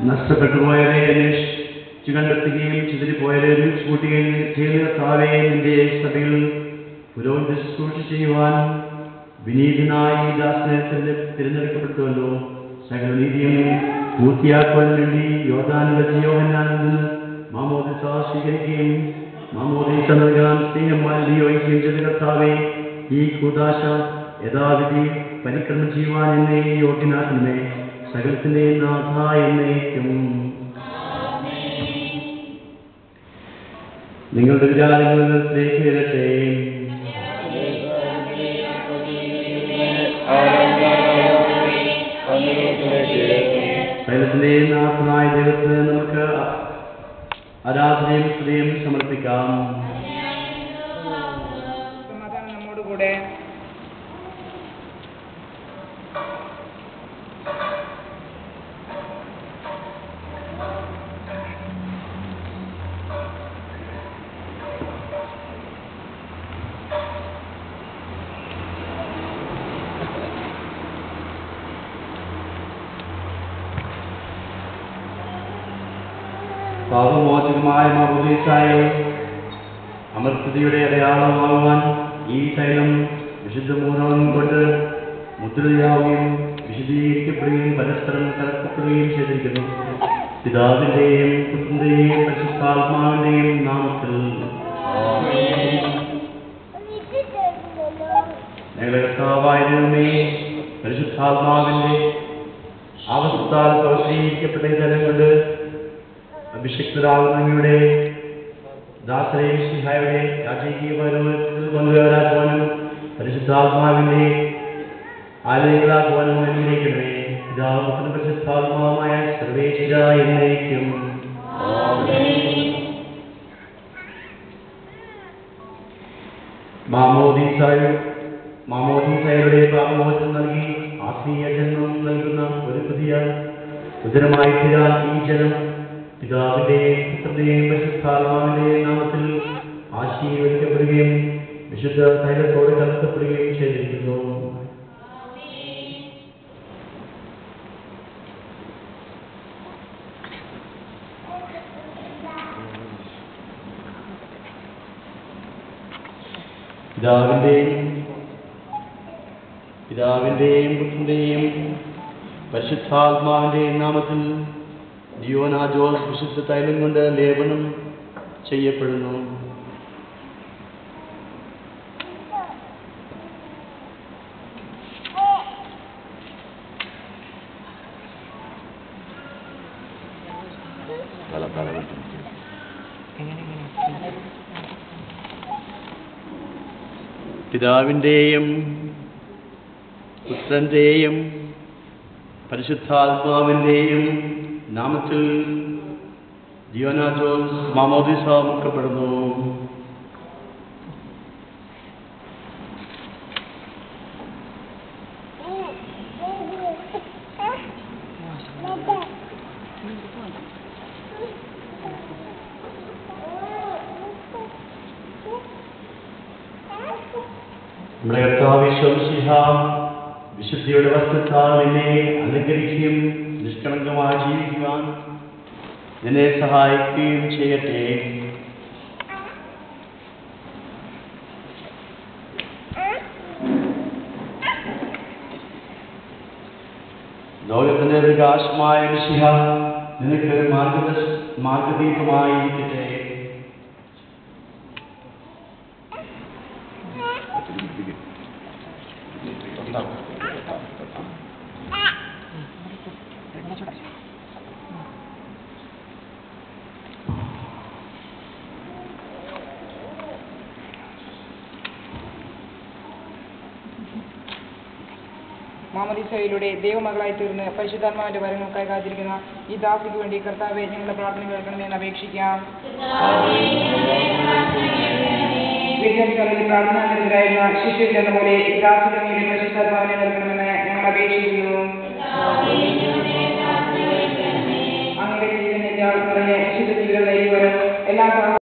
നഷ്ടപ്പെട്ടുപോയവരെ അന്വേഷിച്ചു കണ്ടെത്തുകയും ചിതറിപ്പോയവരെ ഒരുമിച്ച് കൂട്ടുകയും ചെയ്ത കർത്താവേ, നിന്റെ സഭയിൽ പുരോഹിത ശുശ്രൂഷ ചെയ്യുവാൻ വിനീതനായി ദാസനെ തിരഞ്ഞെടുക്കപ്പെട്ടുവല്ലോ. സകല നീതിയും പൂർത്തിയാക്കുവാൻ വേണ്ടി യോർദാനിലെ യോഹന്നാനിൽ നിന്ന് മാമോദിസ സ്വീകരിക്കുകയും മാമോദിസ നൽകാൻ സ്നേഹമായി നിയോഗിക്കുകയും ചെയ്ത കർത്താവേ, ഈ കൂദാശ യഥാവിധി പരിക്രമം ചെയ്യുവാൻ എന്നെ യോഗ്യനാക്കണമേ. സകലത്തിന്റെ നാഥ എന്നേക്കും. നിങ്ങളുടെ വിചാരങ്ങളിലേക്ക് വരട്ടെ. സകലത്തിന്റെ നാഥനായ ദൈവത്തിന് നമുക്ക് ആരാധനയും സ്തുതിയും സമർപ്പിക്കാം. നമ്മോടുകൂടെ പാപമോചകമായ മാമോദീസായെ അമർത്യതയുടെ അടയാളമാകുവാൻ ഈ തൈലം വിശുദ്ധ മൂലം കൊണ്ട് മുദ്രയാവുകയും വിശദീകരിക്കപ്പെടുകയും പരസ്പരം കലർത്തപ്പെടുകയും ചെയ്തിരിക്കുന്നു. പിതാവിന്റെയും പുത്രന്റെയും പരിശുദ്ധാത്മാവിന്റെയും നാമത്തിൽ. ഞങ്ങളുടെ കർത്താവായ ദൈവമേ, പരിശുദ്ധാത്മാവിന്റെ ആവസ്ഥത്താൽ പ്രവർത്തീകരിക്കപ്പെട്ട ജലം കൊണ്ട് അഭിഷിക്തരാകുന്ന അങ്ങയുടെ ദാസരെയും സിംഹായുടെ രാജകീയ പൗരോഹിത്യത്തിൽ കൊണ്ടുവരാക്കുവാനും പരിശുദ്ധാത്മാവിന്റെ ആലയങ്ങളാക്കുവാനും അനുഗ്രഹിക്കണമേ. പിതാവും പരിശുദ്ധാത്മാവുമായ സർവേശ്വര എന്നേക്കും. മാമോദീസായുടെ പാപമോചനം നൽകി ആത്മീയ ജന്മം നൽകുന്ന ഒരു പുതിയ ഉദരമായി തീരാൻ ഈ ജനം പിതാവിന്റെയും പുത്രന്റെയും പരിശുദ്ധാത്മാവിന്റെയും നാമത്തിൽ ആശീർവദിക്കപ്പെടുകയും വിശുദ്ധ തൈലത്തോടെ കലർത്തപ്പെടുകയും ചെയ്തിരിക്കുന്നു. പിതാവിന്റെയും പുത്രന്റെയും പരിശുദ്ധാത്മാവിന്റെയും നാമത്തിൽ ഡിയോനാജോസ് വിശുദ്ധ തൈലം കൊണ്ട് ലേപനം ചെയ്യപ്പെടുന്നു. പിതാവിന്റെയും പുത്രന്റെയും പരിശുദ്ധാത്മാവിന്റെയും നാമത്തിൽ ഡിയോനാജോസ് മാമോദിസ മുക്കപ്പെടുന്നു. നമ്മുടെ കർത്താവ് ഈശോമിശിഹ വിശുദ്ധിയുടെ വസ്തുത്താൽ നിന്നെ അലങ്കരിക്കുകയും നിഷ്കളങ്കമായി ജീവിക്കുവാൻ നിന്നെ സഹായിക്കുകയും ചെയ്യട്ടെ. ലോകത്തിന്റെ പ്രകാശമായ മിശിഹ നിനക്ക് മാർഗദീപമായിരിക്കട്ടെ. മാമോദീസയിലൂടെ ദൈവമകളായി തീർന്ന് പരിശുദ്ധാത്മാവിന്റെ വരങ്ങൾക്കായി കാത്തിരിക്കുന്ന ഈ ദാസിക്ക് വേണ്ടി കർത്താവെ ഞങ്ങളുടെ പ്രാർത്ഥന കേൾക്കണമെന്ന് അപേക്ഷിക്കാം. വിദ്യാർത്ഥികളിൽ പ്രാർത്ഥനാനിരതരായിരുന്ന ശിഷ്യരിൽ എന്ന പോലെ ഈ ദാസിക്ക് അങ്ങയുടെ പരിശുദ്ധാത്മാവിനെ നൽകണമെന്ന് ഞങ്ങൾ അപേക്ഷിക്കുന്നു. അങ്ങയുടെ ജീവനെ നിറയെ വിശുദ്ധ ജീവിതം എല്ലാ